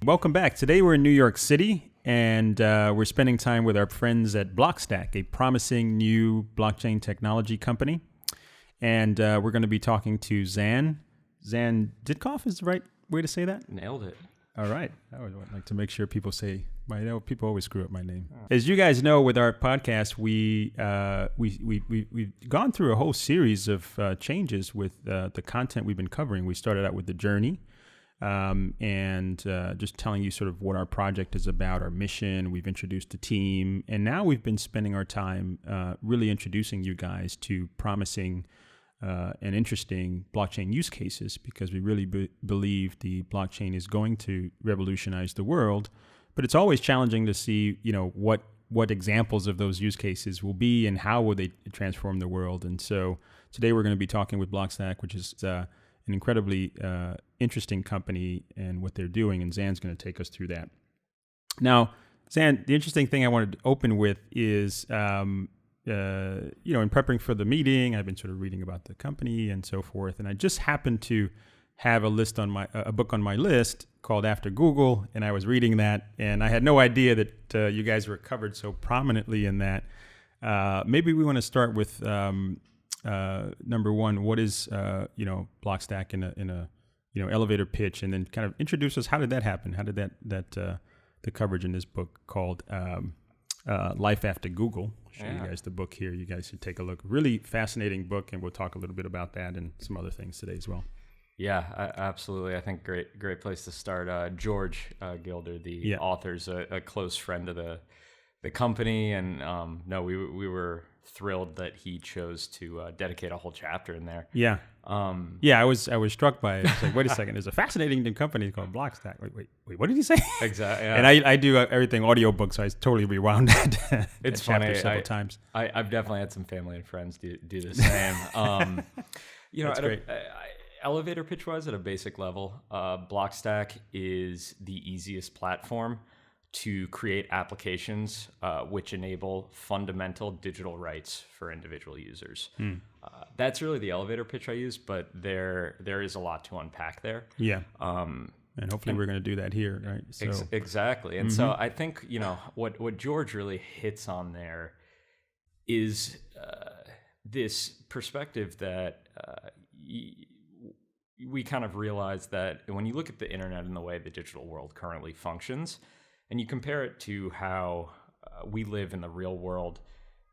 Welcome back. Today we're in New York City, and we're spending time with our friends at Blockstack, a promising new blockchain technology company. And we're going to be talking to Xan Ditkoff is the right way to say that? Nailed it. All right. I would like to make sure people say people always screw up my name. As you guys know, with our podcast, we've gone through a whole series of changes with the content we've been covering. We started out with the journey. And just telling you sort of what our project is about, our mission. We've introduced the team, and now we've been spending our time really introducing you guys to promising and interesting blockchain use cases, because we really believe the blockchain is going to revolutionize the world. But it's always challenging to see, what examples of those use cases will be and how will they transform the world. And so today we're going to be talking with Blockstack, which is an incredibly interesting company and what they're doing, and Xan's going to take us through that. Now, Xan, the interesting thing I wanted to open with is, in prepping for the meeting, I've been sort of reading about the company and so forth, and I just happened to have a book on my list called After Google, and I was reading that, and I had no idea that you guys were covered so prominently in that. Maybe we want to start with number one. What is Blockstack in a elevator pitch, and then kind of introduce us. How did that happen? How did the coverage in this book called Life After Google? I'll show you guys the book here. You guys should take a look. Really fascinating book, and we'll talk a little bit about that and some other things today as well. Yeah, absolutely. I think great place to start. George Gilder, the author's a close friend of the company, and we were thrilled that he chose to dedicate a whole chapter in there. Yeah. I was struck by it. It's like, wait a second, there's a fascinating new company called Blockstack. Wait, what did he say? Exactly. Yeah. And I do everything audiobook, so I totally rewound that. It's that funny. several times. I've definitely had some family and friends do the same. That's great. Elevator pitch wise, at a basic level, Blockstack is the easiest platform to create applications which enable fundamental digital rights for individual users. That's really the elevator pitch I use, but there is a lot to unpack there. Yeah. And hopefully we're going to do that here, right? So. Exactly. And so I think, what George really hits on there is this perspective that we kind of realize that when you look at the internet and the way the digital world currently functions, and you compare it to how we live in the real world,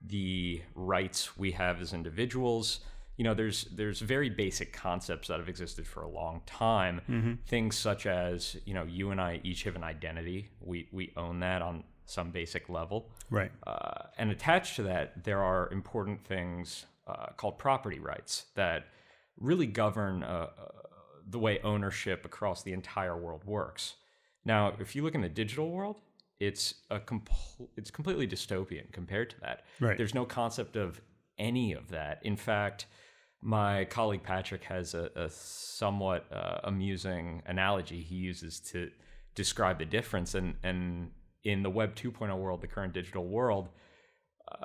the rights we have as individuals, there's very basic concepts that have existed for a long time. Things such as, you and I each have an identity. We own that on some basic level. Right. And attached to that, there are important things called property rights that really govern the way ownership across the entire world works. Now, if you look in the digital world, it's completely dystopian compared to that. Right. There's no concept of any of that. In fact, my colleague Patrick has a somewhat amusing analogy he uses to describe the difference. And in the Web 2.0 world, the current digital world,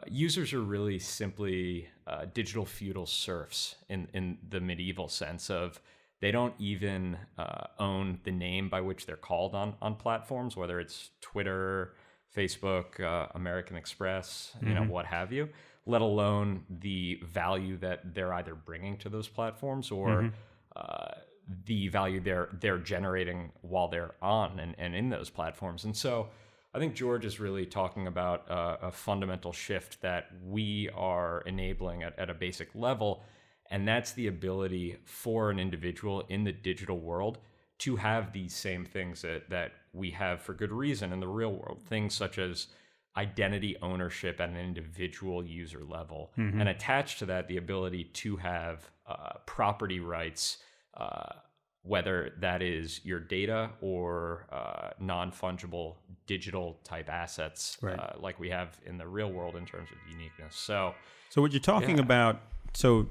users are really simply digital feudal serfs in the medieval sense of they don't even own the name by which they're called on platforms, whether it's Twitter, Facebook, American Express, what have you, let alone the value that they're either bringing to those platforms or the value they're generating while they're on and in those platforms. And so I think George is really talking about a fundamental shift that we are enabling at a basic level, and that's the ability for an individual in the digital world to have these same things that we have for good reason in the real world, things such as identity ownership at an individual user level, and attached to that, the ability to have property rights, whether that is your data or non-fungible digital type assets, right, like we have in the real world in terms of uniqueness. So what you're talking about, so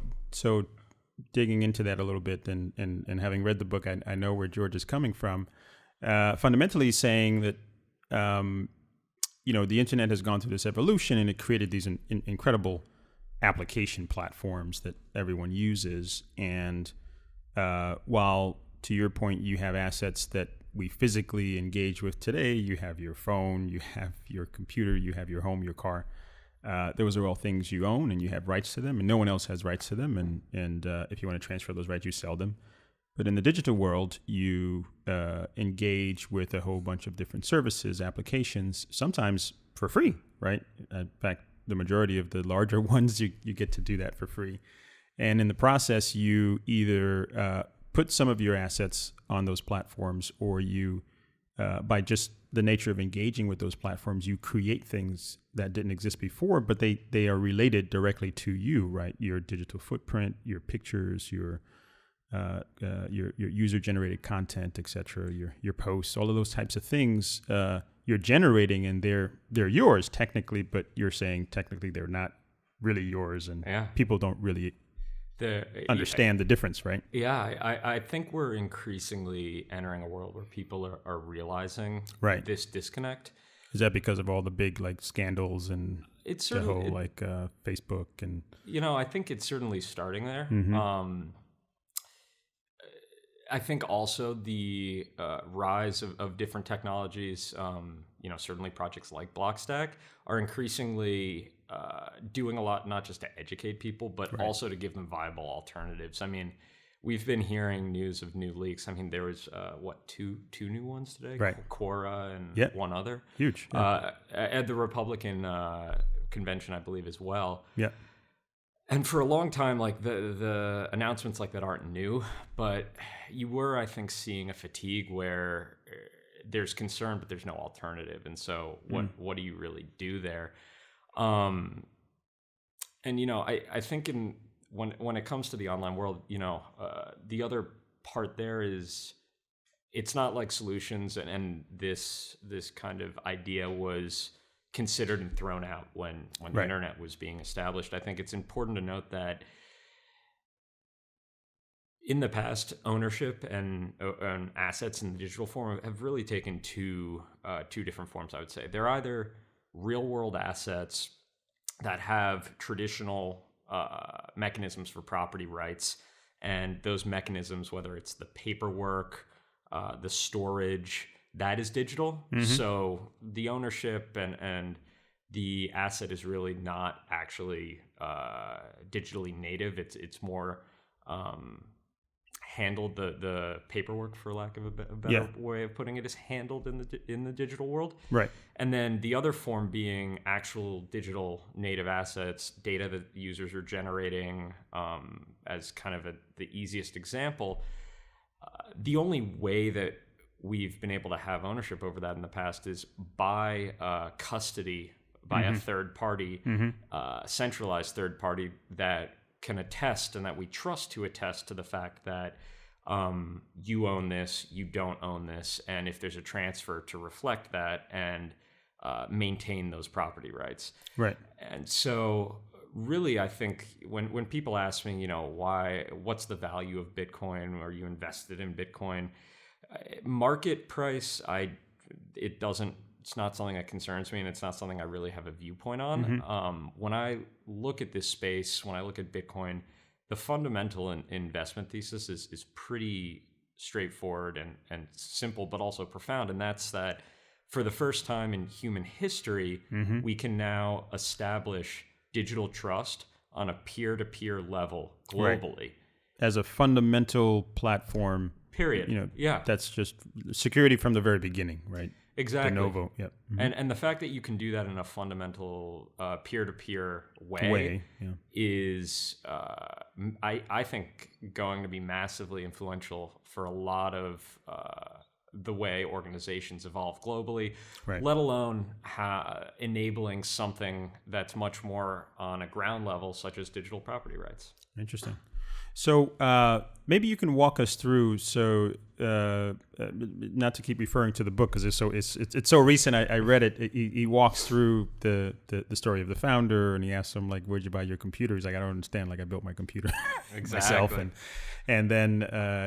digging into that a little bit and having read the book, I know where George is coming from. Fundamentally saying that, the internet has gone through this evolution and it created these incredible application platforms that everyone uses. And while, to your point, you have assets that we physically engage with today. You have your phone, you have your computer, you have your home, your car. Those are all things you own, and you have rights to them, and no one else has rights to them. And if you want to transfer those rights, you sell them. But in the digital world, you engage with a whole bunch of different services, applications, sometimes for free, right? In fact, the majority of the larger ones, you get to do that for free. And in the process, you either put some of your assets on those platforms, or you, by just the nature of engaging with those platforms, you create things that didn't exist before, but they are related directly to you, right? Your digital footprint, your pictures, your user-generated content, etc., your posts, all of those types of things you're generating, and they're yours technically, but you're saying technically they're not really yours, and people don't really understand the difference, right? Yeah, I think we're increasingly entering a world where people are realizing this disconnect. Is that because of all the big like scandals and the whole Facebook and? I think it's certainly starting there. Mm-hmm. I think also the rise of different technologies, certainly projects like Blockstack are increasingly doing a lot, not just to educate people, but also to give them viable alternatives. I mean, we've been hearing news of new leaks. I mean, there was, two new ones today? Right. Quora and one other. Huge. At the Republican convention, I believe, as well. Yeah. And for a long time, like the announcements like that aren't new, but you were, I think, seeing a fatigue where there's concern, but there's no alternative. And so what do you really do there? I think when it comes to the online world, the other part there is it's not like solutions and this kind of idea was considered and thrown out when the internet was being established. I think it's important to note that in the past, ownership and assets in the digital form have really taken two different forms, I would say. They're either real world assets that have traditional mechanisms for property rights, and those mechanisms, whether it's the paperwork, the storage, that is digital. Mm-hmm. So the ownership and the asset is really not actually digitally native. It's more handled, the paperwork, for lack of a better way of putting it, is handled in the digital world. Right. And then the other form being actual digital native assets, data that users are generating, as kind of the easiest example. The only way that we've been able to have ownership over that in the past is by custody by a third party, centralized third party that can attest and that we trust to attest to the fact that you own this, you don't own this, and if there's a transfer to reflect that and maintain those property rights. Right. And so really, I think when people ask me, what's the value of Bitcoin? Are you invested in Bitcoin? Market price, it's not something that concerns me, and it's not something I really have a viewpoint on. When I look at this space, when I look at Bitcoin, the fundamental investment thesis is pretty straightforward and simple, but also profound. And that's that for the first time in human history, we can now establish digital trust on a peer-to-peer level globally. Right. As a fundamental platform. Period. That's just security from the very beginning, right? Exactly. De novo. Yep. And the fact that you can do that in a fundamental peer-to-peer way is, I think, going to be massively influential for a lot of the way organizations evolve globally, let alone enabling something that's much more on a ground level, such as digital property rights. Interesting. So maybe you can walk us through. So not to keep referring to the book because it's so recent. I read it. He walks through the story of the founder, and he asks him like, "Where'd you buy your computer?" He's like, "I don't understand. Like I built my computer myself." And then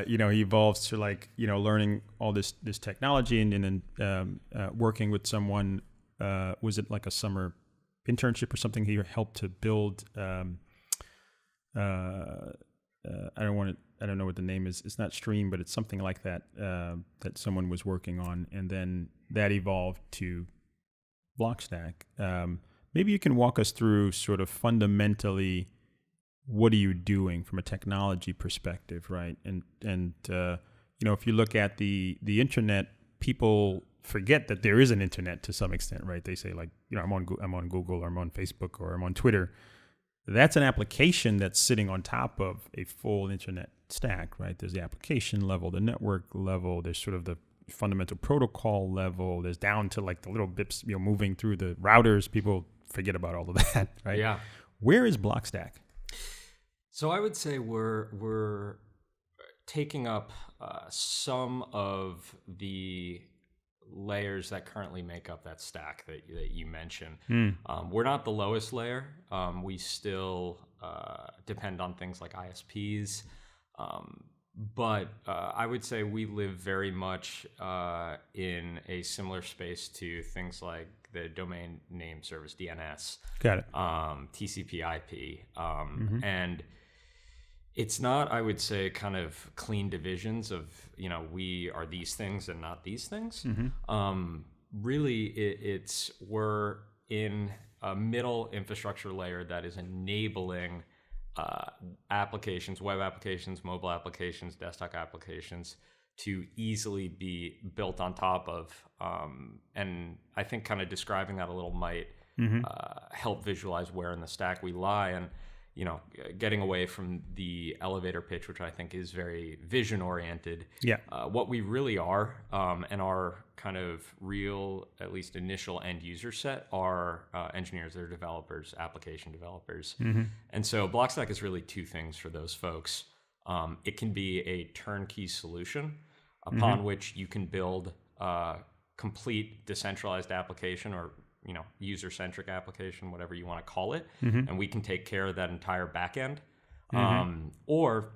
he evolves to like learning all this technology, and then working with someone. Was it like a summer internship or something? He helped to build. I don't want to I don't know what the name is. It's not Stream, but it's something like that that someone was working on, and then that evolved to Blockstack. Maybe you can walk us through sort of fundamentally what are you doing from a technology perspective, right? And if you look at the internet, people forget that there is an internet to some extent, right? They say like, I'm on Google, or I'm on Facebook, or I'm on Twitter. That's an application that's sitting on top of a full internet stack, right? There's the application level, the network level, there's sort of the fundamental protocol level, there's down to like the little bips, moving through the routers. People forget about all of that, right? Yeah. Where is Blockstack? So I would say we're taking up some of the layers that currently make up that stack that you mentioned. We're not the lowest layer. We still depend on things like ISPs. But I would say we live very much in a similar space to things like the domain name service, DNS. Got it. TCP/IP. And it's not, I would say, kind of clean divisions of, we are these things and not these things. Really, we're in a middle infrastructure layer that is enabling applications, web applications, mobile applications, desktop applications to easily be built on top of. And I think kind of describing that a little might help visualize where in the stack we lie. And getting away from the elevator pitch, which I think is very vision oriented. Yeah. What we really are, and our kind of real, at least initial end user set, are engineers, they're developers, application developers. And so Blockstack is really two things for those folks. It can be a turnkey solution upon which you can build a complete decentralized application, or user-centric application, whatever you want to call it, and we can take care of that entire backend. Or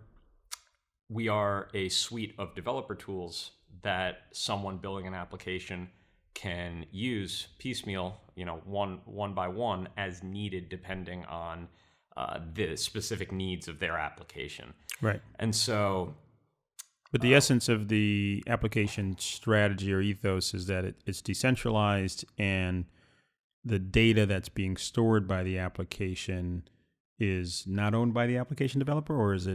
we are a suite of developer tools that someone building an application can use piecemeal, one by one as needed, depending on the specific needs of their application. Right. And so... But the essence of the application strategy or ethos is that it's decentralized, and the data that's being stored by the application is not owned by the application developer, or is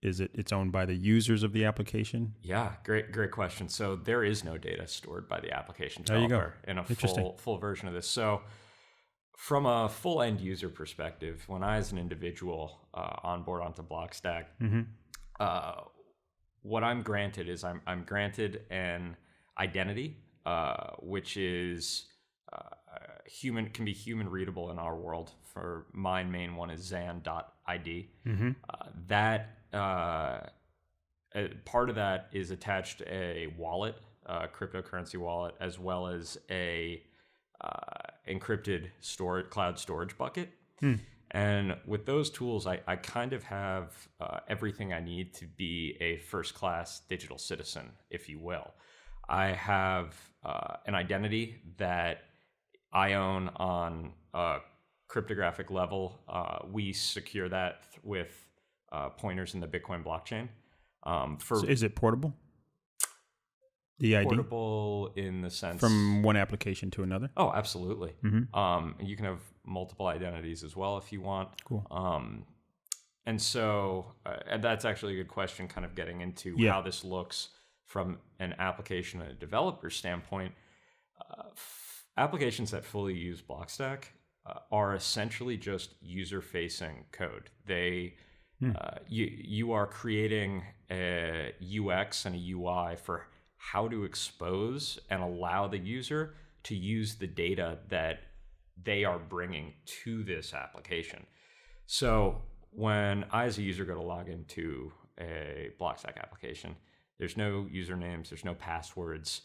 it's owned by the users of the application? Yeah, great question. So there is no data stored by the application developer in a full version of this. So from a full end user perspective, when I as an individual onboard onto Blockstack, what I'm granted is I'm granted an identity, which is can be human readable in our world. For my main one is Xan.id. That part of that is attached to a wallet, cryptocurrency wallet, as well as a encrypted cloud storage bucket. And with those tools, I kind of have everything I need to be a first-class digital citizen, if you will. I have an identity that I own on a cryptographic level. We secure that with pointers in the Bitcoin blockchain. So is it portable? The ID? Portable in the sense... From one application to another? Oh, absolutely. You can have multiple identities as well if you want. Cool. And so and that's actually a good question, kind of getting into how this looks from an application and a developer standpoint. Applications that fully use Blockstack are essentially just user-facing code. They you are creating a UX and a UI for how to expose and allow the user to use the data that they are bringing to this application. So when I, as a user, go to log into a Blockstack application, there's no usernames, there's no passwords.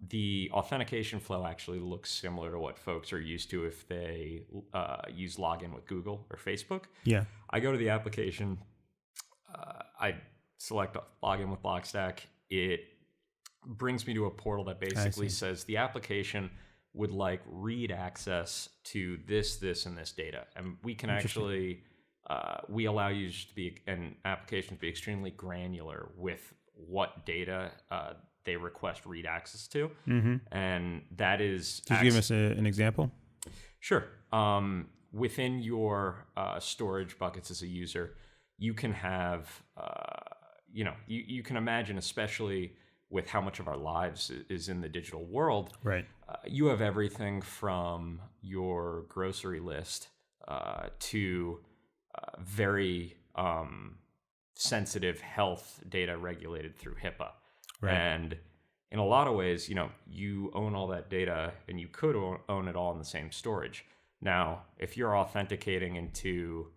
The authentication flow actually looks similar to what folks are used to if they use login with Google or Facebook. Yeah. I go to the application, I select login with Blockstack. It brings me to a portal that basically says the application would like read access to this, and this data. And we can actually we allow users to be and applications to be extremely granular with what data they request read access to, and that is. Could you give us an example? Sure. Within your storage buckets as a user, you can have, you can imagine, especially with how much of our lives is in the digital world, right? You have everything from your grocery list to very sensitive health data regulated through HIPAA. Right. And in a lot of ways, you own all that data and you could own it all in the same storage. Now, if you're authenticating into,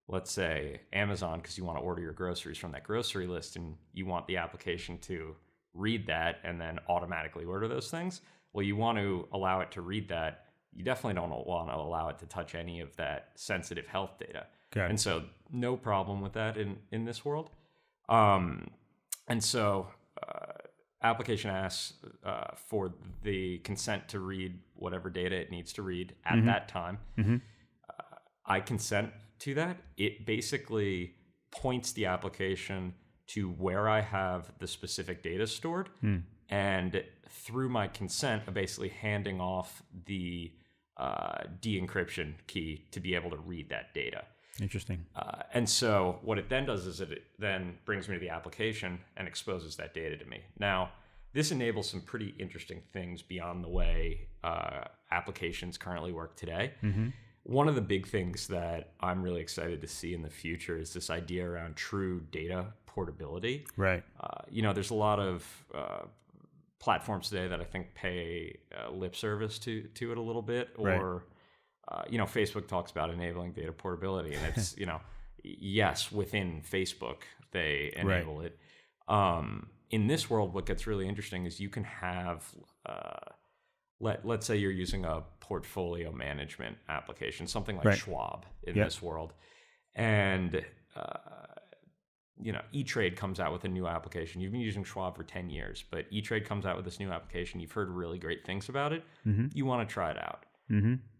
let's say, Amazon because you want to order your groceries from that grocery list and you want the application to read that and then automatically order those things, well, you want to allow it to read that. You definitely don't want to allow it to touch any of that sensitive health data. Got it. And so no problem with that in this world. And so application asks for the consent to read whatever data it needs to read at that time. I consent to that. It basically points the application to where I have the specific data stored. And through my consent, I'm basically handing off the de-encryption key to be able to read that data. Interesting. And so what it then does is it then brings me to the application and exposes that data to me. Now, this enables some pretty interesting things beyond the way applications currently work today. One of the big things that I'm really excited to see in the future is this idea around true data portability. Right. There's a lot of platforms today that I think pay lip service to it a little bit, or Facebook talks about enabling data portability, and it's yes, within Facebook they enable it. In this world, what gets really interesting is you can have let's say you're using a portfolio management application, something like Schwab in this world, and E-Trade comes out with a new application. You've been using Schwab for 10 years, but E-Trade comes out with this new application. You've heard really great things about it. You want to try it out.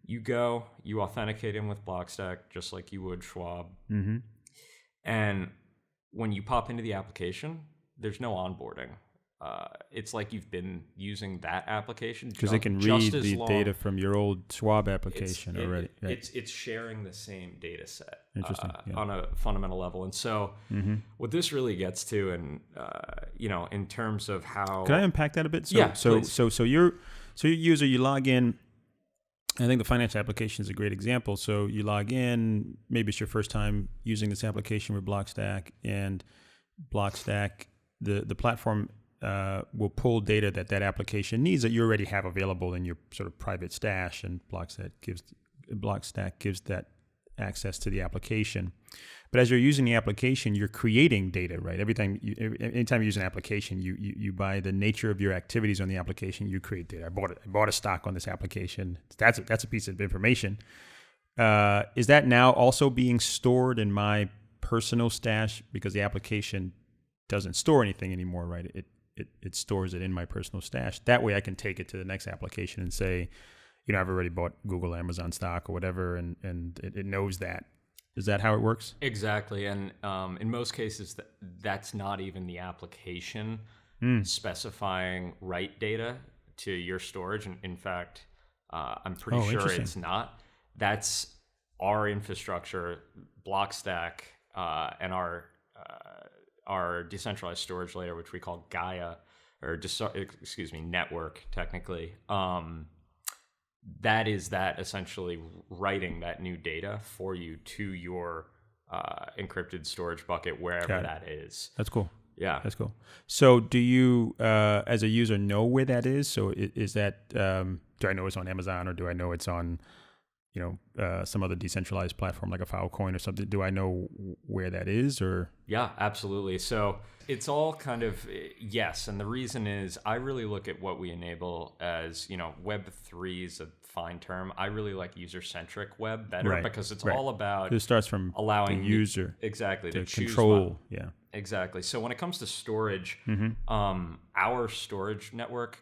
You go, you authenticate in with Blockstack, just like you would Schwab. And when you pop into the application, there's no onboarding. It's like you've been using that application because it can read the data from your old Schwab application already. It's sharing the same data set on a fundamental level. And so what this really gets to, and in terms of how, can I unpack that a bit? So your user, you log in. I think the finance application is a great example. So you log in, maybe it's your first time using this application with Blockstack, and Blockstack, the platform will pull data that application needs that you already have available in your sort of private stash, and Blockstack gives that access to the application. But as you're using the application, you're creating data, right? Anytime you use an application, you by the nature of your activities on the application, you create data. I bought a stock on this application. That's a piece of information. Is that now also being stored in my personal stash, because the application doesn't store anything anymore, right? It stores it in my personal stash. That way I can take it to the next application and say, I've already bought Google, Amazon stock or whatever, and it knows that. Is that how it works? Exactly. And in most cases, that's not even the application specifying write data to your storage. And in fact, I'm pretty sure it's not. That's our infrastructure, Blockstack, and our decentralized storage layer, which we call Gaia, or network technically. That is essentially writing that new data for you to your encrypted storage bucket, wherever that is. That's cool. Yeah. That's cool. So do you, as a user, know where that is? So is that, do I know it's on Amazon, or do I know it's on, some other decentralized platform like a Filecoin or something? Do I know where that is, or? Yeah, absolutely. So it's all kind of yes. And the reason is I really look at what we enable as, Web3 is a fine term. I really like user-centric web better because it's all about it starts from allowing the user to control. Yeah, exactly. So when it comes to storage, our storage network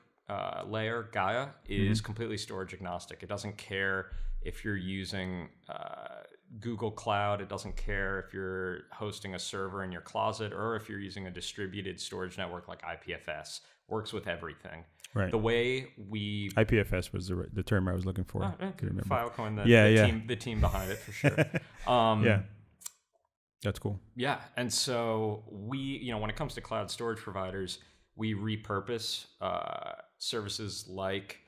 layer, Gaia, is completely storage agnostic. It doesn't care if you're using Google Cloud. It doesn't care if you're hosting a server in your closet or if you're using a distributed storage network like IPFS. Works with everything. Right. The way we... IPFS was the term I was looking for. Filecoin, the team behind it for sure. Yeah. That's cool. Yeah. And so we, when it comes to cloud storage providers, we repurpose services like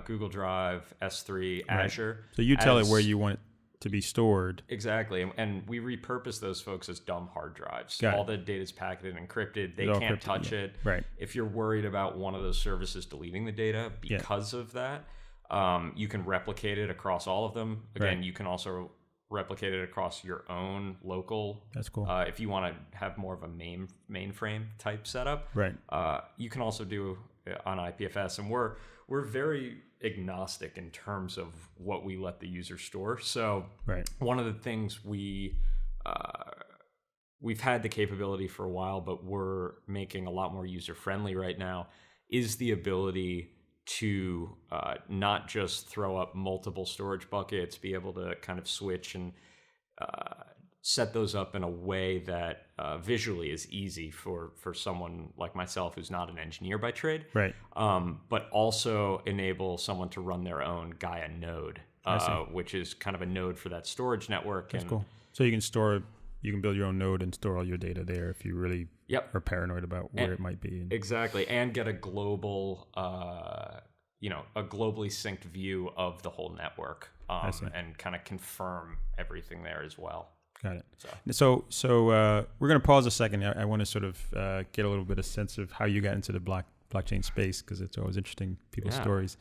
Google Drive, S3, right. Azure. So you tell it where you want it to be stored. Exactly. And we repurpose those folks as dumb hard drives. All the data is packeted and encrypted. They can't touch it. Right. If you're worried about one of those services deleting the data because of that, you can replicate it across all of them. Again, you can also replicate it across your own local. That's cool. If you want to have more of a mainframe type setup, right? You can also do on IPFS, and we're very agnostic in terms of what we let the user store. So one of the things we've had the capability for a while, but we're making a lot more user friendly right now, is the ability to not just throw up multiple storage buckets, be able to kind of switch and set those up in a way that visually is easy for someone like myself who's not an engineer by trade, right? But also enable someone to run their own Gaia node, which is kind of a node for that storage network. That's cool. So you can build your own node and store all your data there if you really are paranoid about where it might be. Exactly, and get a global, a globally synced view of the whole network, and kind of confirm everything there as well. Got it. So we're going to pause a second. I want to sort of get a little bit of sense of how you got into the blockchain space, because it's always interesting, people's stories.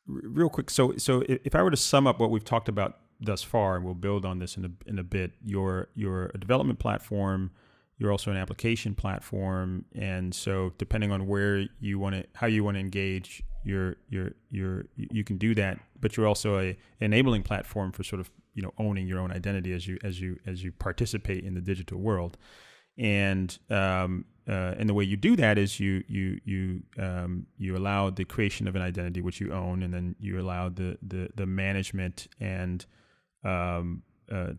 Real quick, so if I were to sum up what we've talked about thus far, and we'll build on this in a bit, you're a development platform. You're also an application platform, and so depending on where you want to, how you want to engage, you can do that. But you're also a enabling platform for sort of owning your own identity as you participate in the digital world, and the way you do that is you allow the creation of an identity which you own, and then you allow the management and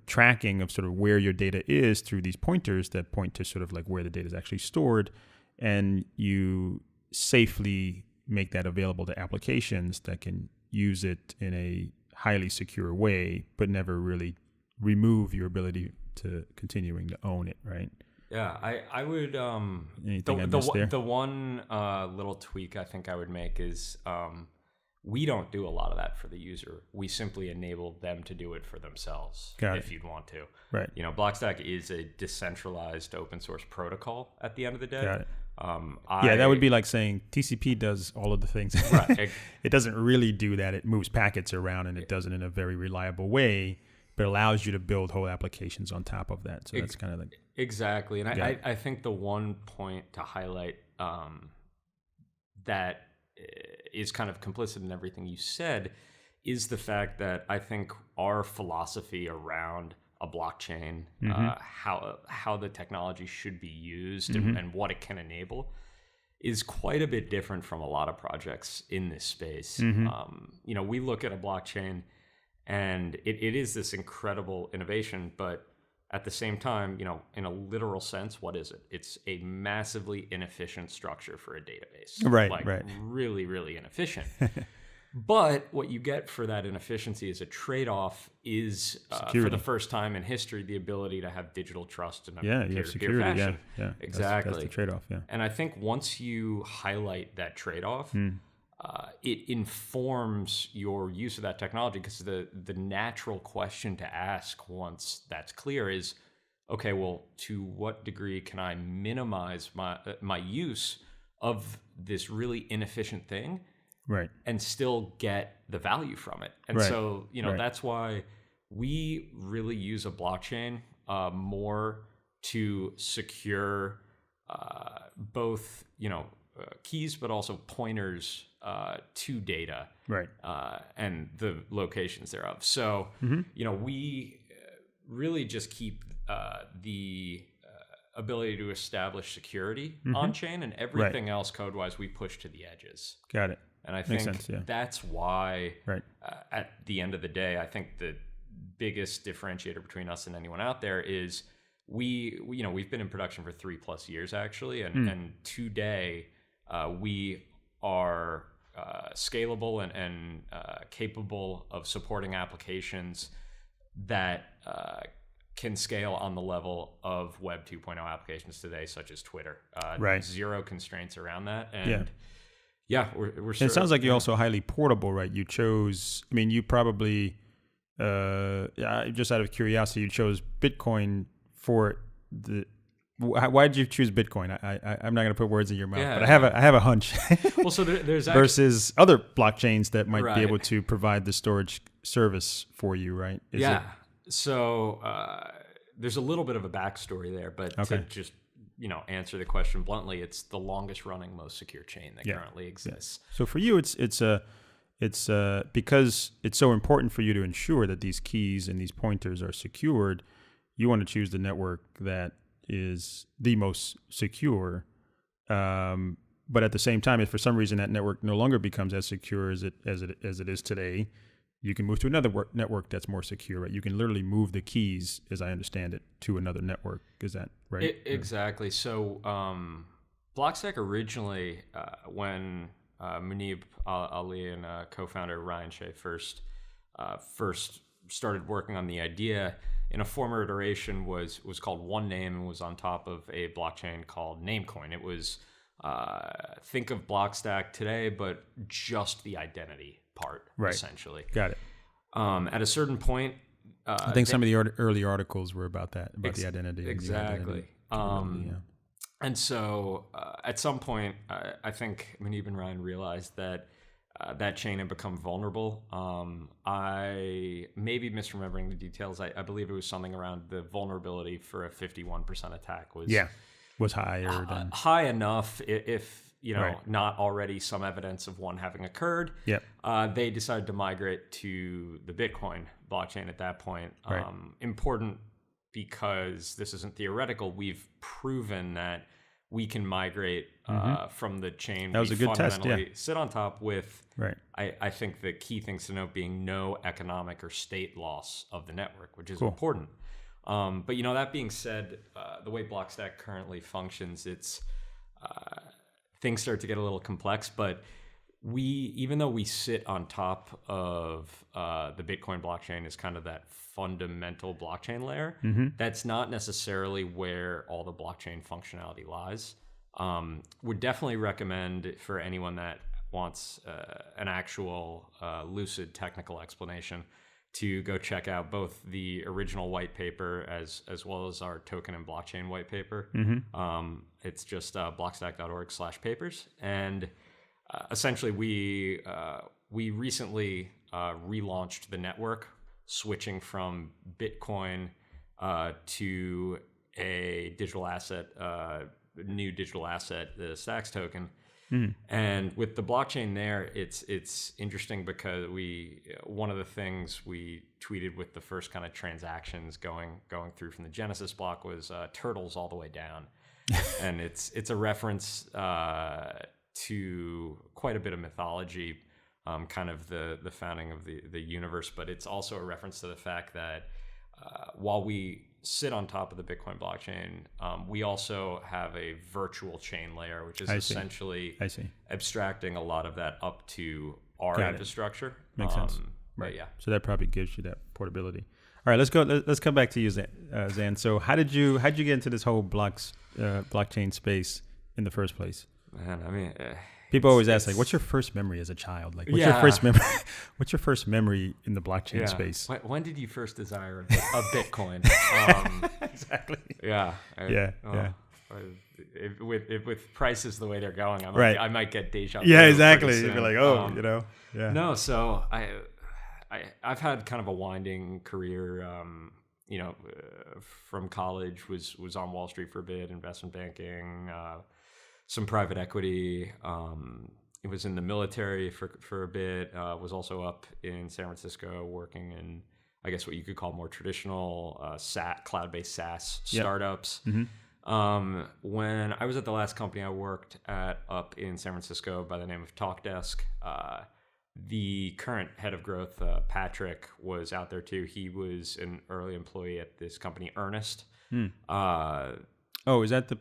tracking of sort of where your data is through these pointers that point to sort of like where the data is actually stored, and you safely make that available to applications that can use it in a highly secure way, but never really remove your ability to continuing to own it, right? Yeah, I would. Anything I missed there? The one little tweak I think I would make is we don't do a lot of that for the user. We simply enable them to do it for themselves if you'd want to. Right. Blockstack is a decentralized open source protocol at the end of the day. Got it. That would be like saying TCP does all of the things. Right. It doesn't really do that. It moves packets around, and it does it in a very reliable way, but allows you to build whole applications on top of that. So that's kind of like... Exactly. And I think the one point to highlight that is kind of complicit in everything you said is the fact that I think our philosophy around a blockchain, how the technology should be used and what it can enable is quite a bit different from a lot of projects in this space. We look at a blockchain and it is this incredible innovation, but at the same time, in a literal sense, what is it? It's a massively inefficient structure for a database. Right. Really, really inefficient. But what you get for that inefficiency as a trade-off is, for the first time in history, the ability to have digital trust in a peer-to-peer fashion. Yeah, exactly. That's the trade-off, yeah. And I think once you highlight that trade-off, it informs your use of that technology, because the natural question to ask once that's clear is, okay, well, to what degree can I minimize my use of this really inefficient thing? Right. And still get the value from it. And so, that's why we really use a blockchain more to secure both, keys, but also pointers to data. Right. And the locations thereof. So, we really just keep the ability to establish security on chain, and everything else code-wise we push to the edges. Got it. And I think that's why, at the end of the day, I think that biggest differentiator between us and anyone out there is we've been in production for 3+ years actually, and today we are scalable and capable of supporting applications that can scale on the level of Web 2.0 applications today, such as Twitter. Zero constraints around that. And we're it sounds like you're also highly portable, right? You chose, I mean, you probably, just out of curiosity, you chose Bitcoin for why did you choose Bitcoin? I'm not going to put words in your mouth, but I have a hunch. Well, so there's versus other blockchains that might be able to provide the storage service for you, right? So there's a little bit of a backstory there, but to just answer the question bluntly, it's the longest running, most secure chain that currently exists. Yeah. So for you, it's because it's so important for you to ensure that these keys and these pointers are secured. You want to choose the network that is the most secure. But at the same time, if for some reason that network no longer becomes as secure as it is today, you can move to another network that's more secure, right? You can literally move the keys, as I understand it, to another network. Is that right? Exactly. So Blockstack originally, when Munib Ali and co-founder Ryan Shea first started working on the idea, in a former iteration was called One Name and was on top of a blockchain called Namecoin. It was think of Blockstack today, but just the identity part, essentially. Got it. At a certain point, I think some of the early articles were about that, about the identity. Exactly. And so at some point, I think Munib and Ryan realized that that chain had become vulnerable. I may be misremembering the details. I believe it was something around the vulnerability for a 51% attack was higher than high enough if not already some evidence of one having occurred. They decided to migrate to the Bitcoin blockchain at that point. Important because this isn't theoretical. We've proven that we can migrate from the chain. That was a good test. Sit on top with. I think the key things to note being no economic or state loss of the network, which is important. But that being said, the way Blockstack currently functions, it's things start to get a little complex. But even though we sit on top of the Bitcoin blockchain as kind of that fundamental blockchain layer, that's not necessarily where all the blockchain functionality lies. Would definitely recommend for anyone that wants an actual lucid technical explanation to go check out both the original white paper as well as our token and blockchain white paper. It's just blockstack.org/papers. And essentially we recently relaunched the network, switching from Bitcoin to a digital asset, new digital asset, the Stacks token. And with the blockchain there, it's interesting because one of the things we tweeted with the first kind of transactions going through from the Genesis block was turtles all the way down. And it's a reference to quite a bit of mythology, kind of the founding of the universe, but it's also a reference to the fact that while we sit on top of the Bitcoin blockchain, we also have a virtual chain layer, which is essentially abstracting a lot lot of that up to our infrastructure. Makes sense. Right. Yeah. So that probably gives you that portability. All right, let's come back to you, Xan. So how did you get into this whole blockchain space in the first place? Man, I mean, people always ask, like, what's your first memory as a child? Like, what's your first memory? What's your first memory in the blockchain space? When did you first desire a Bitcoin? Exactly. Yeah. With prices the way they're going, I might get deja vu. Yeah, exactly. You'd be like, No, so I've had kind of a winding career. From college was on Wall Street for a bit, investment banking, some private equity. It was in the military for a bit. Was also up in San Francisco working in, I guess, what you could call more traditional cloud-based SaaS startups. When I was at the last company I worked at up in San Francisco by the name of TalkDesk, the current head of growth, Patrick, was out there too. He was an early employee at this company, Earnest. Oh, is that the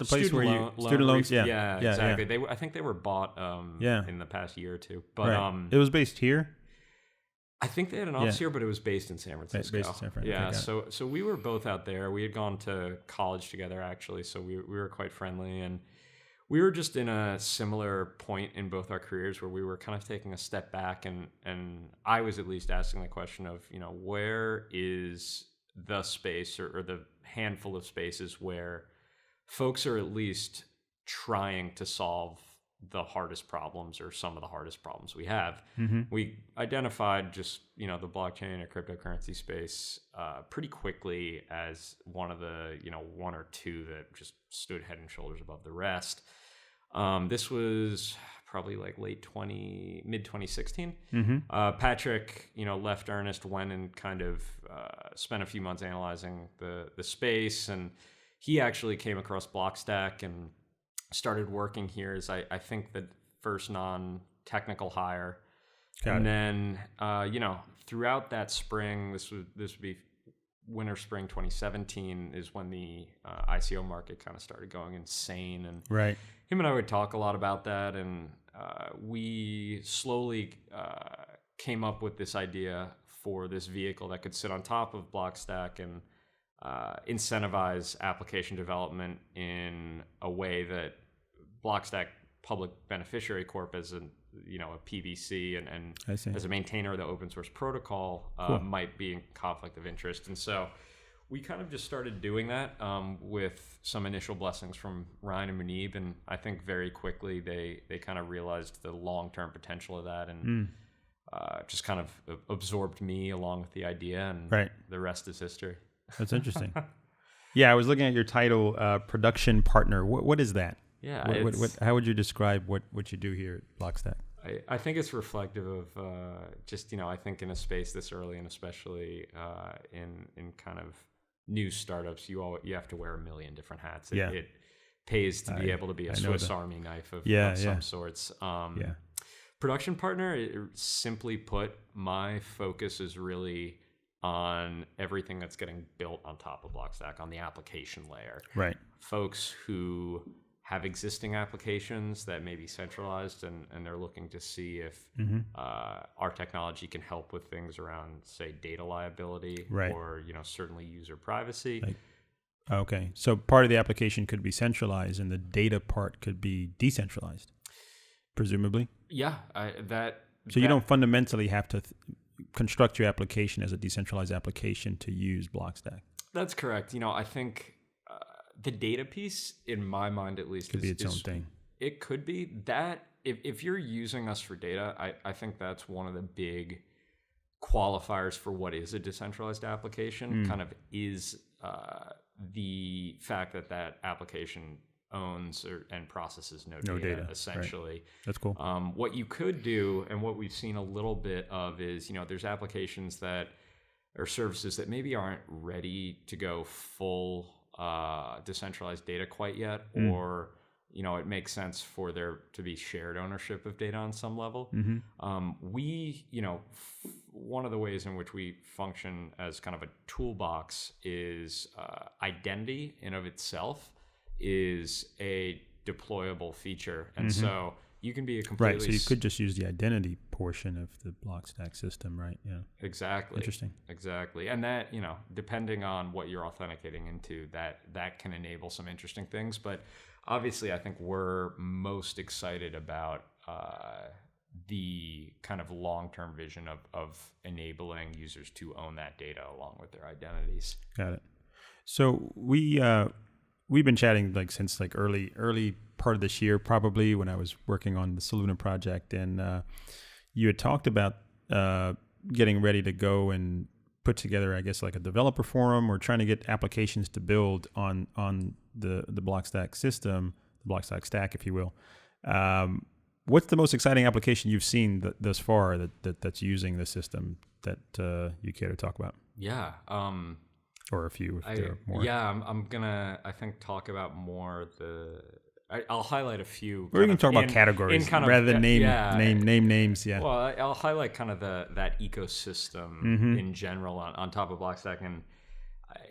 place where student loans? Yeah, exactly. I think they were bought in the past year or two. But it was based here. I think they had an office here, but it was based in San Francisco. Based in San Francisco. Yeah, so we were both out there. We had gone to college together, actually, so we were quite friendly, and we were just in a similar point in both our careers where we were kind of taking a step back, and I was at least asking the question of, where is the space or the handful of spaces where folks are at least trying to solve the hardest problems or some of the hardest problems we have. We identified just, the blockchain or cryptocurrency space pretty quickly as one of the, one or two that just stood head and shoulders above the rest. This was probably like mid 2016. Patrick, left Earnest, went and kind of spent a few months analyzing the space, and he actually came across Blockstack and started working here as I think the first non-technical hire. Then throughout that spring, this would be winter spring 2017 is when the ICO market kind of started going insane, and him and I would talk a lot about that, and we slowly came up with this idea for this vehicle that could sit on top of Blockstack and incentivize application development in a way that Blockstack Public Beneficiary Corp as a PBC and as a maintainer of the open source protocol might be in conflict of interest. And so we kind of just started doing that with some initial blessings from Ryan and Munib, and I think very quickly they kind of realized the long-term potential of that, and just kind of absorbed me along with the idea, and the rest is history. That's interesting. Yeah, I was looking at your title, production partner. What is that? Yeah. How would you describe what you do here at Blockstack? I think it's reflective of just, I think in a space this early, and especially in kind of new startups, you have to wear a million different hats. It pays to be able to be a Swiss Army knife of some sorts. Production partner, simply put, my focus is really on everything that's getting built on top of Blockstack on the application layer. Right. Folks who have existing applications that may be centralized, and they're looking to see if our technology can help with things around, say, data liability, or certainly user privacy. Okay, so part of the application could be centralized, and the data part could be decentralized, presumably. Yeah, So you don't fundamentally have to construct your application as a decentralized application to use Blockstack. That's correct. I think the data piece, in my mind at least, could be its own thing. It could be that if you're using us for data, I think that's one of the big qualifiers for what is a decentralized application. Kind of is the fact that application owns and processes no data essentially. Right. That's cool. What you could do, and what we've seen a little bit of, is there's applications that or services that maybe aren't ready to go full decentralized data quite yet, or it makes sense for there to be shared ownership of data on some level. We one of the ways in which we function as kind of a toolbox is identity in of itself is a deployable feature, and so you can be a completely so you could just use the identity portion of the Blockstack system, right? Yeah, exactly. Interesting. Exactly. And that, depending on what you're authenticating into, that can enable some interesting things. But obviously, I think we're most excited about the kind of long-term vision of enabling users to own that data along with their identities. Got it. So we've been chatting since early part of this year, probably when I was working on the Soluna project, and you had talked about getting ready to go and put together, I guess, like a developer forum, or trying to get applications to build on the Blockstack system, the Blockstack stack, if you will. What's the most exciting application you've seen thus far that's using the system that you care to talk about? Yeah. Or a few, if there are more. Yeah, I'm gonna, I think, talk about more the I'll highlight a few. Or you can talk about categories rather than name names. Yeah. Well, I'll highlight kind of that ecosystem in general on top of Blockstack. And,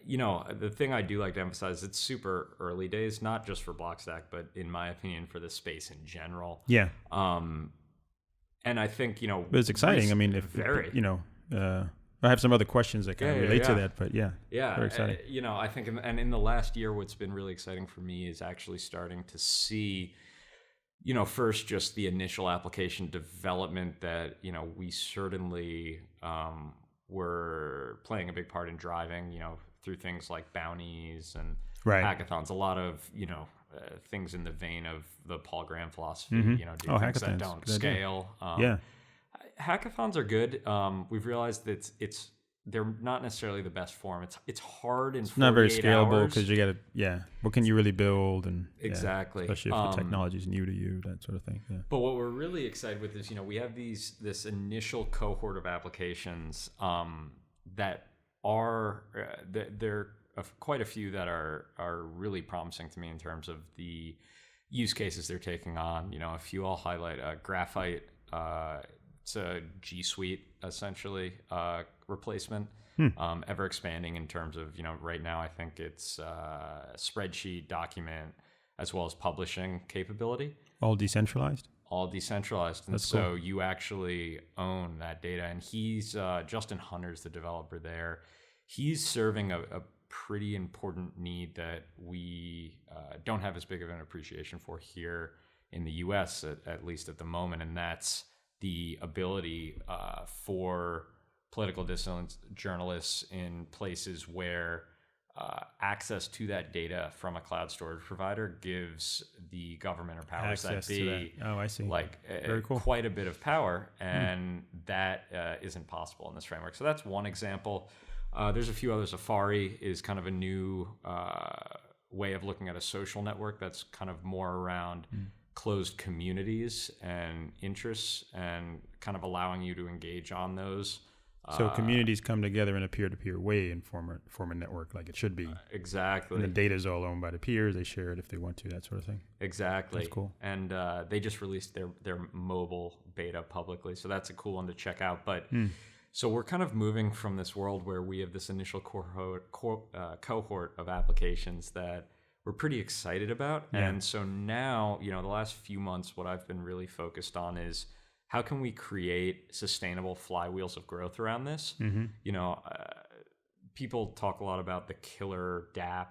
the thing I do like to emphasize, it's super early days, not just for Blockstack, but in my opinion, for the space in general. Yeah. And I think, But it's exciting. I mean, I have some other questions that kind of relate to that, but yeah, very exciting. I think, in the last year, what's been really exciting for me is actually starting to see, first just the initial application development that, we certainly were playing a big part in driving, through things like bounties and hackathons, a lot of, things in the vein of the Paul Graham philosophy, do things that don't scale. Hackathons are good. We've realized that they're not necessarily the best form. It's hard in 48 hours. It's not very scalable because you got to, what can you really build? And exactly. Especially if the technology is new to you, that sort of thing. Yeah. But what we're really excited with is, we have this initial cohort of applications that are, there are quite a few that are really promising to me in terms of the use cases they're taking on. A few I'll highlight. Graphite, it's a G Suite essentially replacement, ever expanding in terms of, right now I think it's spreadsheet, document, as well as publishing capability. All decentralized? All decentralized. And That's so cool. You actually own that data. And he's, Justin Hunter's the developer there. He's serving a pretty important need that we don't have as big of an appreciation for here in the US, at least at the moment. And that's the ability for political dissidents, journalists in places where access to that data from a cloud storage provider gives the government or powers access that be, Oh, I see. like Very cool. quite a bit of power, and that isn't possible in this framework. So that's one example. There's a few others. Safari is kind of a new way of looking at a social network that's kind of more around closed communities and interests, and kind of allowing you to engage on those. So communities come together in a peer-to-peer way and form a network like it should be. Exactly. And the data is all owned by the peers. They share it if they want to, that sort of thing. Exactly. That's cool. And they just released their mobile beta publicly, so that's a cool one to check out. But so we're kind of moving from this world where we have this initial cohort of applications that we're pretty excited about. Yeah. And so now, the last few months, what I've been really focused on is how can we create sustainable flywheels of growth around this? People talk a lot about the killer DApp.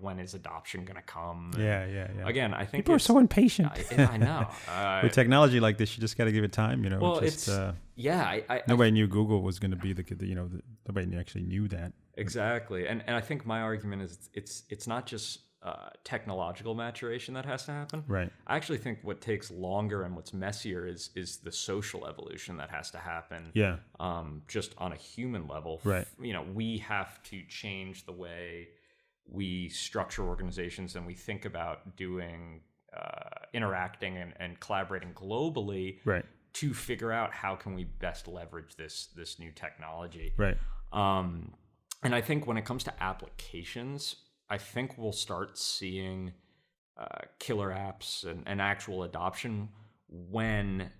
When is adoption going to come? Yeah. Again, I think people are so impatient. I know. With technology like this, you just got to give it time. Well, nobody knew Google was going to be nobody actually knew that. Exactly, and I think my argument is it's not just technological maturation that has to happen. Right. I actually think what takes longer and what's messier is the social evolution that has to happen. Yeah. Just on a human level. Right. We have to change the way we structure organizations and we think about doing interacting and collaborating globally. Right. To figure out how can we best leverage this new technology. Right. And I think when it comes to applications, I think we'll start seeing killer apps and actual adoption when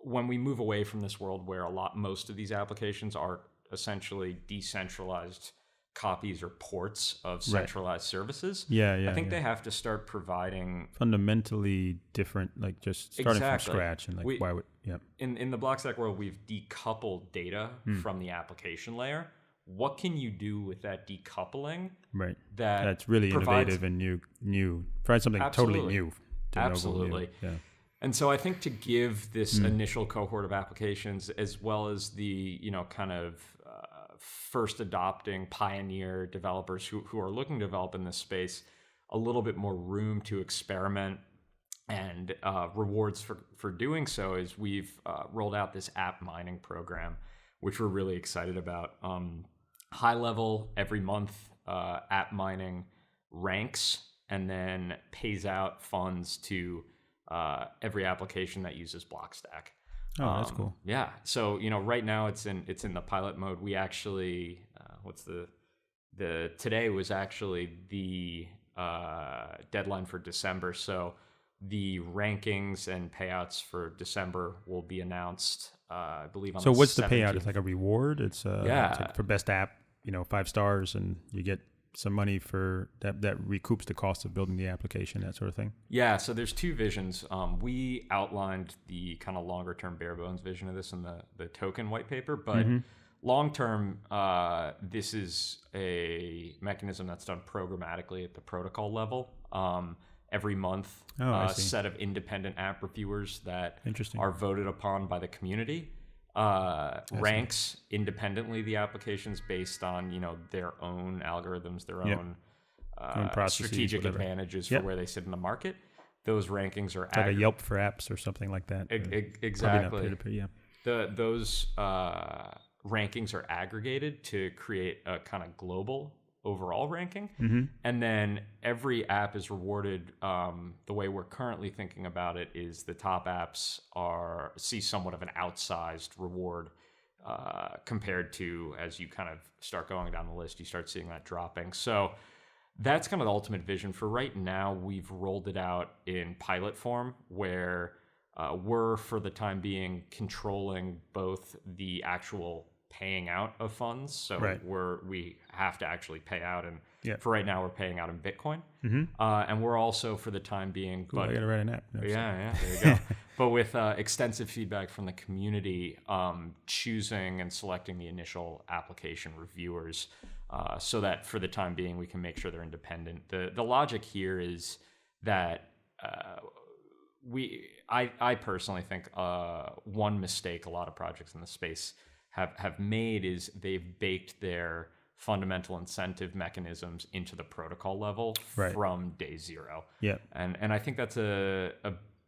we move away from this world where most of these applications are essentially decentralized copies or ports of centralized services. Yeah. I think they have to start providing fundamentally different, like just starting from scratch, and why would in the Blockstack world, we've decoupled data from the application layer. What can you do with that decoupling? Right. That's really innovative and new. Provide something totally new. Absolutely. Yeah. And so I think to give this initial cohort of applications, as well as the kind of first adopting pioneer developers who are looking to develop in this space, a little bit more room to experiment and rewards for doing so, is we've rolled out this app mining program, which we're really excited about. High level, every month, app mining ranks and then pays out funds to every application that uses Blockstack. Oh, that's cool. Yeah. So, right now it's in the pilot mode. We actually, today was actually the deadline for December. So the rankings and payouts for December will be announced, I believe, on So the what's the 17th. payout? It's like a reward? It's like for best app, 5 stars, and you get some money for that recoups the cost of building the application, that sort of thing? Yeah, so there's two visions. We outlined the kind of longer term bare bones vision of this in the token white paper, but long term, this is a mechanism that's done programmatically at the protocol level. Every month, a set of independent app reviewers that are voted upon by the community ranks independently the applications based on their own algorithms, their own strategic advantages for where they sit in the market. Those rankings are like a Yelp for apps or something like that. Exactly. Peer-to-peer, yeah. Those rankings are aggregated to create a kind of global overall ranking, and then every app is rewarded. The way we're currently thinking about it is the top apps see somewhat of an outsized reward compared to, as you kind of start going down the list, you start seeing that dropping. So that's kind of the ultimate vision. For right now, we've rolled it out in pilot form where we're, for the time being, controlling both the actual paying out of funds. So we have to actually pay out, and for right now we're paying out in Bitcoin. And we're also, for the time being, I gotta write an app. There you go. But with extensive feedback from the community, choosing and selecting the initial application reviewers, so that for the time being we can make sure they're independent. The logic here is that I personally think one mistake a lot of projects in the space have made is they've baked their fundamental incentive mechanisms into the protocol level from day zero. Yeah. And I think that's a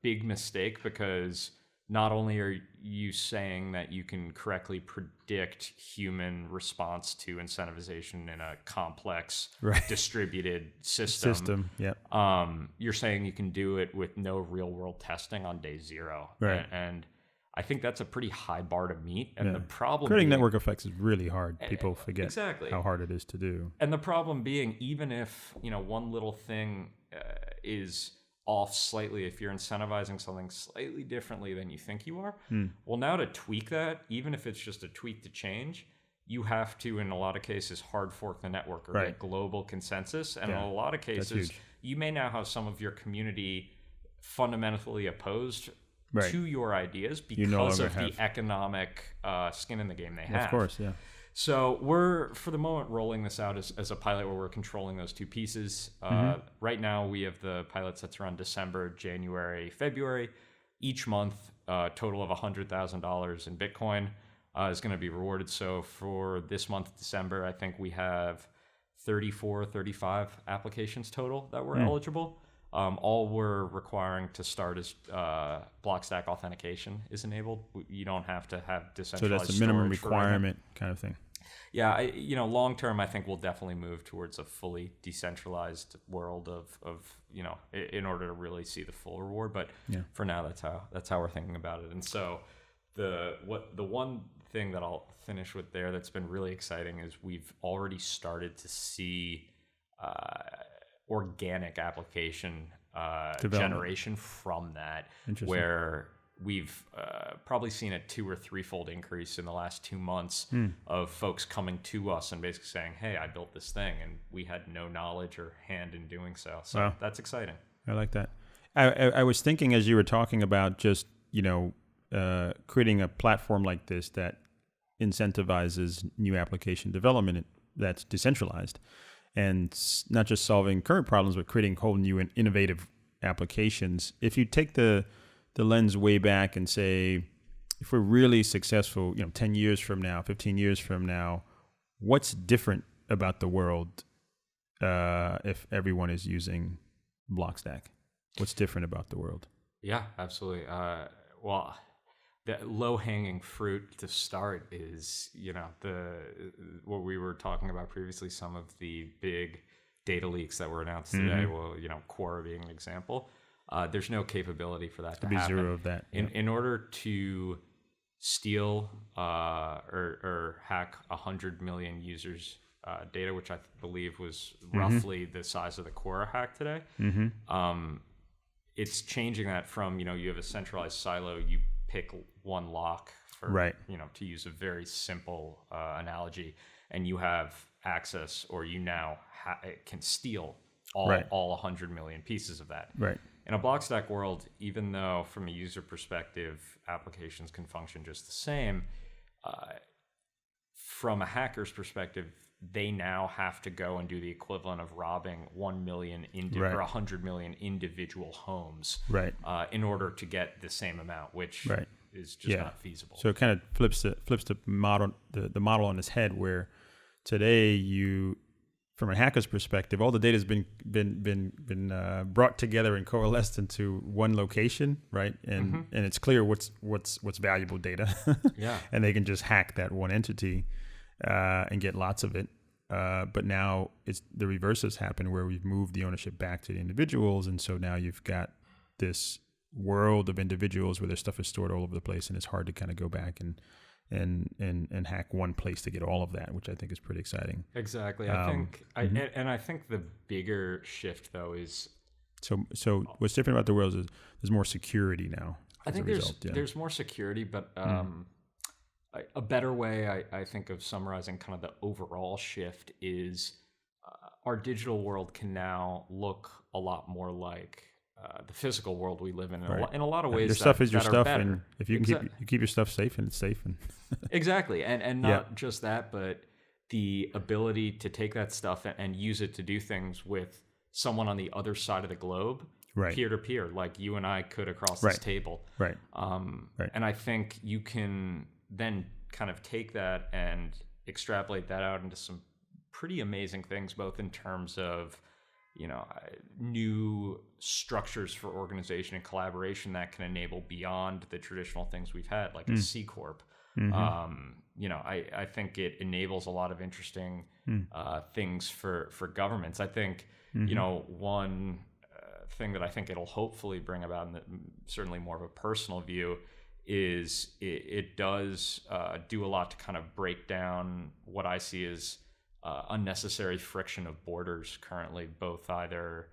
big mistake, because not only are you saying that you can correctly predict human response to incentivization in a complex distributed system. You're saying you can do it with no real world testing on day zero. And I think that's a pretty high bar to meet. And the problem creating network effects is really hard. People forget exactly how hard it is to do. And the problem being, even if one little thing is off slightly, if you're incentivizing something slightly differently than you think you are, well, now to tweak that, even if it's just a tweak to change, you have to, in a lot of cases, hard fork the network or get global consensus. And in a lot of cases, you may now have some of your community fundamentally opposed to your ideas because of the economic skin in the game they have. Of course, yeah. So we're, for the moment, rolling this out as a pilot where we're controlling those two pieces. Right now, we have the pilot sets around December, January, February. Each month, a total of $100,000 in Bitcoin is going to be rewarded. So for this month, December, I think we have 35 applications total that were eligible. All we're requiring to start is Blockstack authentication is enabled. You don't have to have decentralized. So that's a minimum requirement kind of thing. Yeah, long term, I think we'll definitely move towards a fully decentralized world of in order to really see the full reward. But for now, that's how we're thinking about it. And so the one thing that I'll finish with there that's been really exciting is we've already started to see organic application generation from that, where we've probably seen a 2 or 3-fold increase in the last 2 months of folks coming to us and basically saying, hey, I built this thing, and we had no knowledge or hand in doing so. So that's exciting. I like that. I was thinking, as you were talking about just, creating a platform like this that incentivizes new application development that's decentralized, and not just solving current problems, but creating whole new and innovative applications. If you take the lens way back and say, if we're really successful, 10 years from now, 15 years from now, what's different about the world if everyone is using Blockstack? What's different about the world? Yeah, absolutely. Well, the low-hanging fruit to start is, what we were talking about previously, some of the big data leaks that were announced today. Well, Quora being an example. There's no capability for that to happen. Zero of that. In order to steal or hack 100 million users' data, which I believe was roughly the size of the Quora hack today. It's changing that from, you have a centralized silo, you pick one lock for, to use a very simple analogy, and you have access, or you now can steal all 100 million pieces of that. Right. In a Blockstack world, even though from a user perspective, applications can function just the same, from a hacker's perspective, they now have to go and do the equivalent of robbing 1 million or 100 million individual homes in order to get the same amount, which is just not feasible. So it kind of flips the model on its head, where today from a hacker's perspective, all the data has been brought together and coalesced into one location, right? And and it's clear what's valuable data, and they can just hack that one entity and get lots of it. But now it's the reverse has happened, where we've moved the ownership back to the individuals, and so now you've got this world of individuals where their stuff is stored all over the place, and it's hard to kind of go back and hack one place to get all of that, which I think is pretty exciting. Exactly. I think I think the bigger shift though is so what's different about the world is there's more security now. I think there's more security, but a better way I think of summarizing kind of the overall shift is our digital world can now look a lot more like the physical world we live in a lot of ways. Your stuff is your stuff, and if you can keep your stuff safe, and it's safe. And exactly, and not just that, but the ability to take that stuff and use it to do things with someone on the other side of the globe, peer to peer, like you and I could across this table. And I think you can then kind of take that and extrapolate that out into some pretty amazing things, both in terms of new structures for organization and collaboration that can enable beyond the traditional things we've had, like a C Corp. I think it enables a lot of interesting things for governments. I think, one thing that I think it'll hopefully bring about, and certainly more of a personal view, is it does do a lot to kind of break down what I see as unnecessary friction of borders currently, both either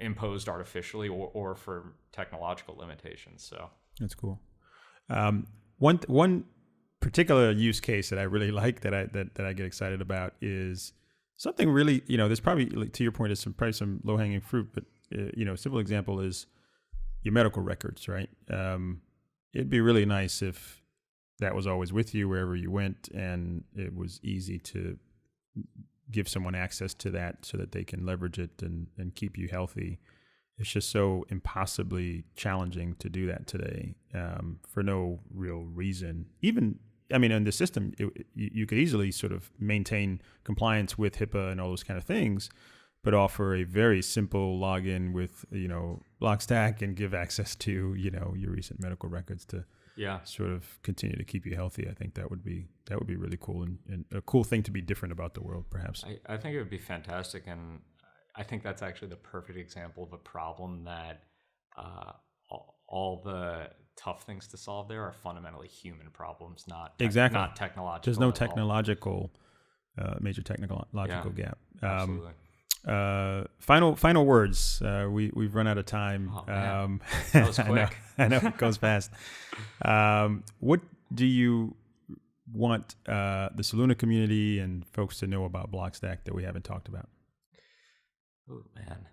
imposed artificially or for technological limitations. So that's cool. One particular use case that I really like that I get excited about is something really, there's probably, to your point, is probably some low hanging fruit, but a simple example is your medical records, right? It'd be really nice if that was always with you wherever you went, and it was easy to give someone access to that so that they can leverage it and keep you healthy. It's just so impossibly challenging to do that today for no real reason. Even, in the system, you could easily sort of maintain compliance with HIPAA and all those kind of things, but offer a very simple login with, Blockstack and give access to, your recent medical records to sort of continue to keep you healthy. I think that would be really cool and a cool thing to be different about the world, perhaps. I think it would be fantastic, and I think that's actually the perfect example of a problem that all the tough things to solve there are fundamentally human problems, not technological. There's no technological major technological gap. Absolutely. Final words. We've run out of time. Oh, that was quick. I know it goes fast. What do you want the Soluna community and folks to know about Blockstack that we haven't talked about? Oh man,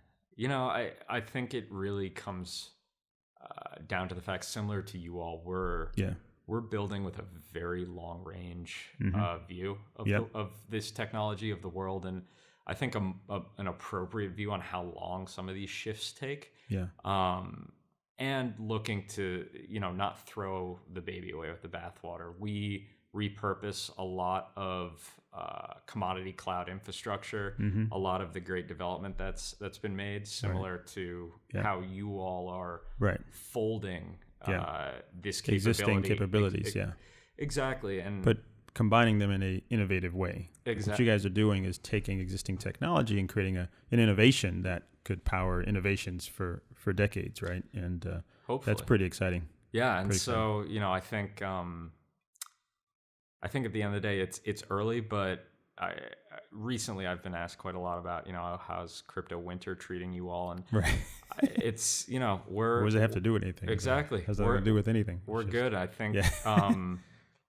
I think it really comes down to the fact, similar to you all, we're building with a very long range view of this technology, of the world, and I think an appropriate view on how long some of these shifts take. And looking to, not throw the baby away with the bathwater. We repurpose a lot of commodity cloud infrastructure, a lot of the great development that's been made, similar to how you all are folding this capability. Existing capabilities, Exactly. But combining them in an innovative way. Exactly. What you guys are doing is taking existing technology and creating an innovation that could power innovations for decades, right? And hopefully that's pretty exciting. Yeah, and so exciting. I think I think at the end of the day, it's early, but recently I've been asked quite a lot about, how's crypto winter treating you all, and Right. it's What does it have to do with anything? Exactly. Has nothing to do with anything. We're good, I think. Yeah.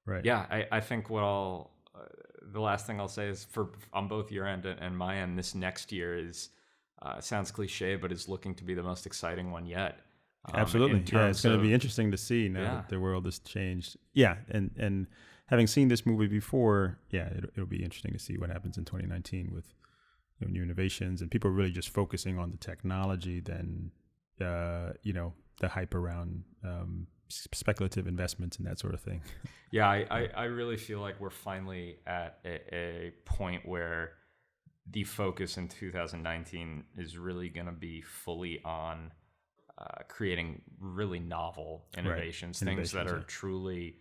Right. Yeah, I think the last thing I'll say is on both your end and my end, this next year is sounds cliche, but is looking to be the most exciting one yet. Absolutely. Yeah, it's going to be interesting to see now that the world has changed. Yeah, and having seen this movie before, it'll be interesting to see what happens in 2019 with new innovations and people really just focusing on the technology than the hype around speculative investments and that sort of thing. Yeah, I really feel like we're finally at a point where the focus in 2019 is really going to be fully on creating really novel innovations, things that are truly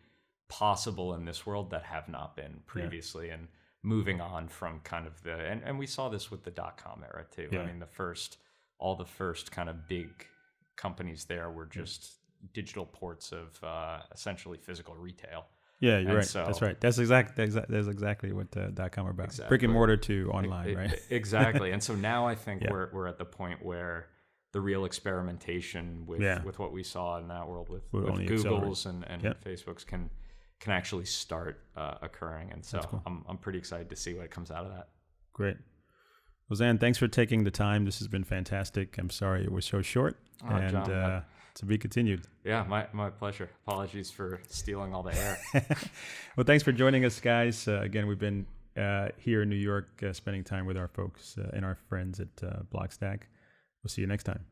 possible in this world that have not been previously, and moving on from kind of and we saw this with the .com era too. I mean, all the first kind of big companies there were just digital ports of essentially physical retail. Yeah, you're right. That's right. That's exactly what .com are about. Exactly. Brick and mortar to online, right? Exactly. And so now I think we're at the point where the real experimentation with what we saw in that world with Google's and Facebook's can actually start occurring. And so cool. I'm pretty excited to see what comes out of that. Great. Well, Xan, thanks for taking the time. This has been fantastic. I'm sorry it was so short. John, to be continued. Yeah, my pleasure. Apologies for stealing all the air. Well, thanks for joining us, guys. Again, we've been here in New York spending time with our folks and our friends at Blockstack. We'll see you next time.